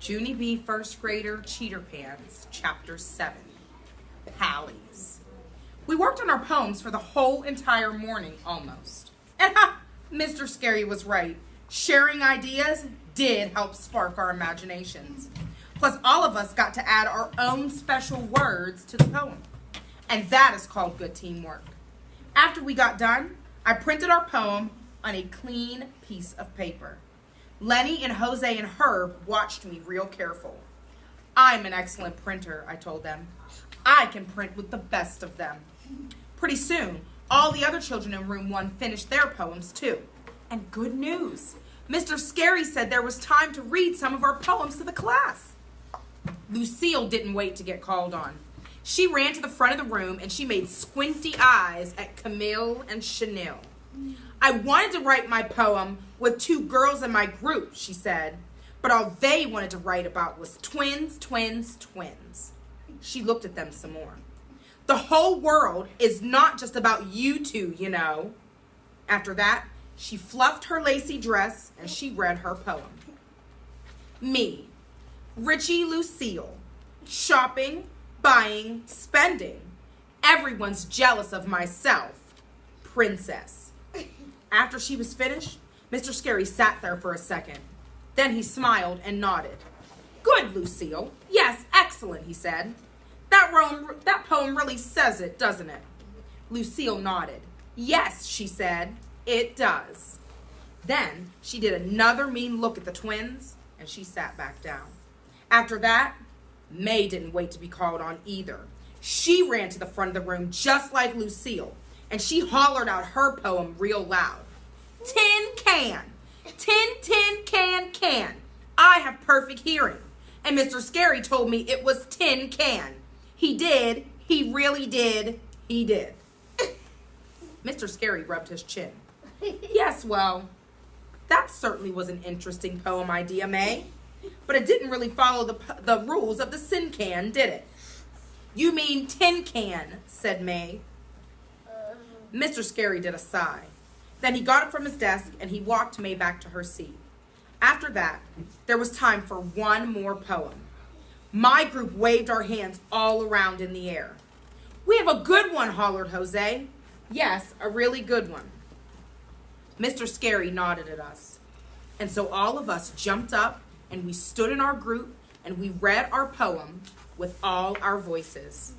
Junie B. First Grader Cheater Pants, Chapter 7, Pallies. We worked on our poems for the whole entire morning, almost. And Mr. Scary was right. Sharing ideas did help spark our imaginations. Plus, all of us got to add our own special words to the poem. And that is called good teamwork. After we got done, I printed our poem on a clean piece of paper. Lenny and Jose and Herb watched me real careful. I'm an excellent printer, I told them. I can print with the best of them. Pretty soon, all the other children in room 1 finished their poems too. And good news, Mr. Scary said there was time to read some of our poems to the class. Lucille didn't wait to get called on. She ran to the front of the room and she made squinty eyes at Camille and Chanel. I wanted to write my poem with 2 girls in my group, she said, but all they wanted to write about was twins, twins, twins. She looked at them some more. The whole world is not just about you 2, you know. After that, she fluffed her lacy dress and she read her poem. Me, Richie Lucille, shopping, buying, spending. Everyone's jealous of myself, princess. After she was finished, Mr. Scary sat there for a second. Then he smiled and nodded. Good, Lucille. Yes, excellent, he said. That poem really says it, doesn't it? Lucille nodded. Yes, she said, it does. Then she did another mean look at the twins, and she sat back down. After that, May didn't wait to be called on either. She ran to the front of the room just like Lucille, and she hollered out her poem real loud. Tin can. Tin, tin, can. I have perfect hearing. And Mr. Scary told me it was tin can. He did. He really did. He did. Mr. Scary rubbed his chin. Yes, well, that certainly was an interesting poem idea, May. But it didn't really follow the rules of the sin can, did it? You mean tin can, said May. Mr. Scary did a sigh. Then he got up from his desk and he walked May back to her seat. After that, there was time for one more poem. My group waved our hands all around in the air. We have a good one, hollered Jose. Yes, a really good one. Mr. Scary nodded at us. And so all of us jumped up and we stood in our group and we read our poem with all our voices.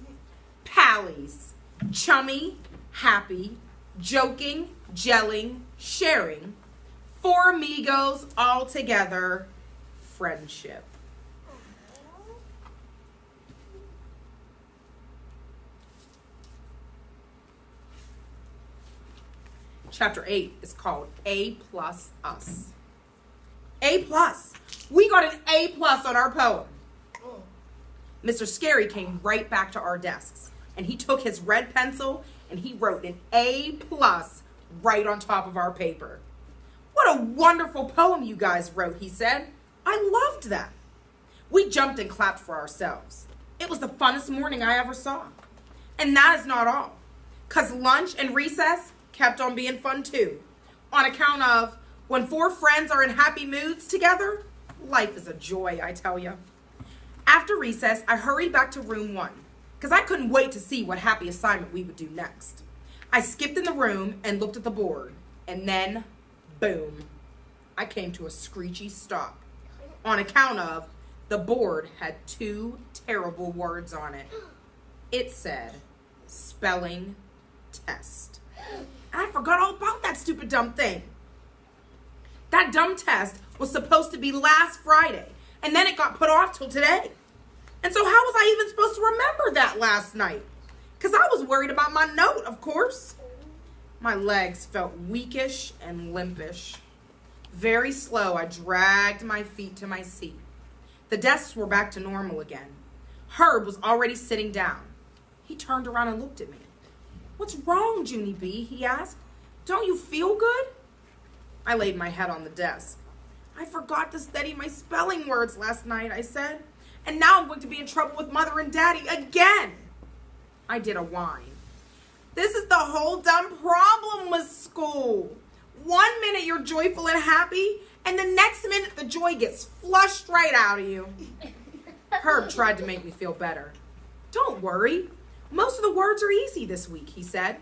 Pallies, chummy, happy, joking, gelling, sharing, 4 amigos all together, friendship. Chapter 8 is called A Plus Us. A plus. We got an A plus on our poem. Mr. Scary came right back to our desks and he took his red pencil and he wrote an A plus right on top of our paper. What a wonderful poem you guys wrote, he said. I loved that. We jumped and clapped for ourselves. It was the funnest morning I ever saw. And that is not all. Because lunch and recess kept on being fun too. On account of when 4 friends are in happy moods together, life is a joy, I tell you. After recess, I hurried back to room 1 because I couldn't wait to see what happy assignment we would do next. I skipped in the room and looked at the board, and then, boom, I came to a screechy stop on account of the board had 2 terrible words on it. It said, spelling test. And I forgot all about that stupid dumb thing. That dumb test was supposed to be last Friday, and then it got put off till today. And so how was I even supposed to remember that last night? Because I was worried about my note, of course. My legs felt weakish and limpish. Very slow, I dragged my feet to my seat. The desks were back to normal again. Herb was already sitting down. He turned around and looked at me. What's wrong, Junie B? He asked. Don't you feel good? I laid my head on the desk. I forgot to study my spelling words last night, I said. And now I'm going to be in trouble with Mother and Daddy again. I did a whine. This is the whole dumb problem with school. 1 minute you're joyful and happy, and the next minute the joy gets flushed right out of you. Herb tried to make me feel better. Don't worry. Most of the words are easy this week, he said.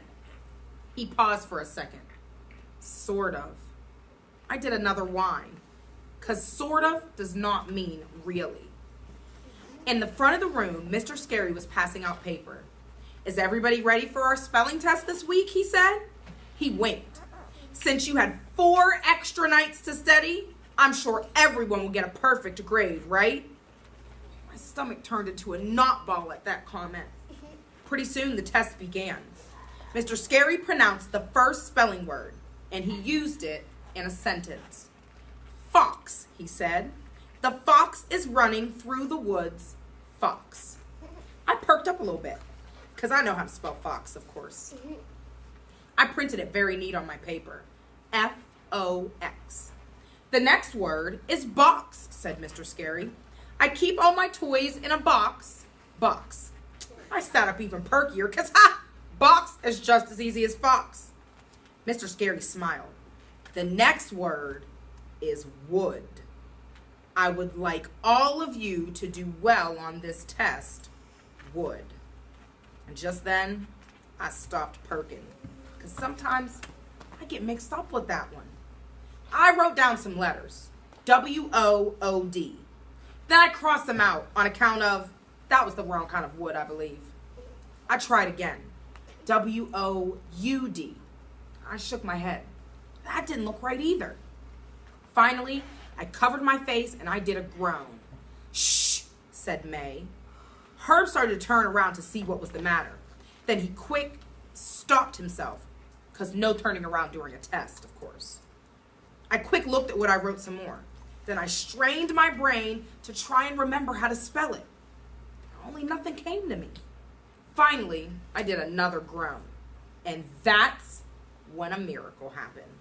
He paused for a second. Sort of. I did another whine, because sort of does not mean really. In the front of the room, Mr. Scary was passing out paper. Is everybody ready for our spelling test this week, he said. He winked. Since you had 4 extra nights to study, I'm sure everyone will get a perfect grade, right? My stomach turned into a knot ball at that comment. Pretty soon the test began. Mr. Scary pronounced the first spelling word, and he used it in a sentence. Fox, he said. The fox is running through the woods. Fox. I perked up a little bit, because I know how to spell fox, of course. I printed it very neat on my paper. F-O-X. The next word is box, said Mr. Scary. I keep all my toys in a box. Box. I sat up even perkier, because, box is just as easy as fox. Mr. Scary smiled. The next word is wood. I would like all of you to do well on this test. Wood. And just then, I stopped perking, because sometimes I get mixed up with that one. I wrote down some letters. W-O-O-D. Then I crossed them out on account of that was the wrong kind of wood, I believe. I tried again. W-O-U-D. I shook my head. That didn't look right either. Finally, I covered my face and I did a groan. Shh, said May. Herb started to turn around to see what was the matter. Then he quick stopped himself, because no turning around during a test, of course. I quick looked at what I wrote some more. Then I strained my brain to try and remember how to spell it. Only nothing came to me. Finally, I did another groan. And that's when a miracle happened.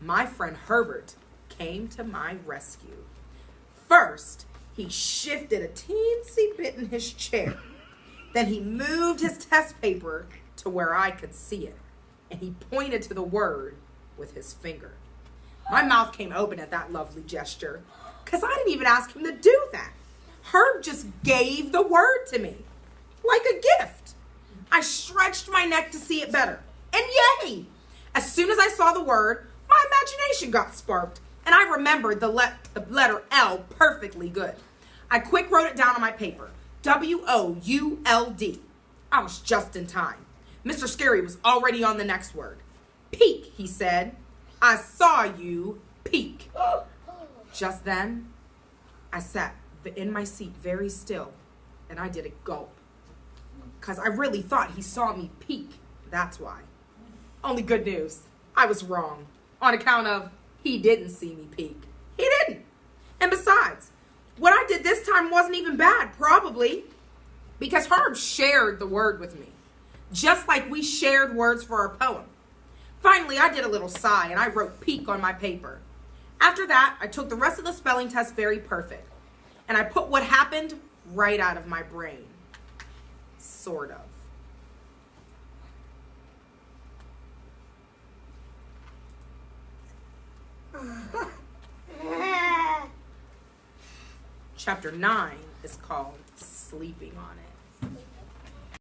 My friend Herbert came to my rescue. First, he shifted a teensy bit in his chair. Then he moved his test paper to where I could see it. And he pointed to the word with his finger. My mouth came open at that lovely gesture, because I didn't even ask him to do that. Herb just gave the word to me, like a gift. I stretched my neck to see it better, and yay! As soon as I saw the word, my imagination got sparked, and I remembered the letter L perfectly good. I quick wrote it down on my paper, W-O-U-L-D. I was just in time. Mr. Scary was already on the next word. Peek, he said. I saw you peek. Just then, I sat in my seat very still, and I did a gulp. Because I really thought he saw me peek. That's why. Only good news. I was wrong. On account of he didn't see me peek. He didn't. And besides, what I did this time wasn't even bad, probably. Because Herb shared the word with me. Just like we shared words for our poem. Finally, I did a little sigh and I wrote peek on my paper. After that, I took the rest of the spelling test very perfect. And I put what happened right out of my brain. Sort of. Chapter 9 is called Sleeping on It.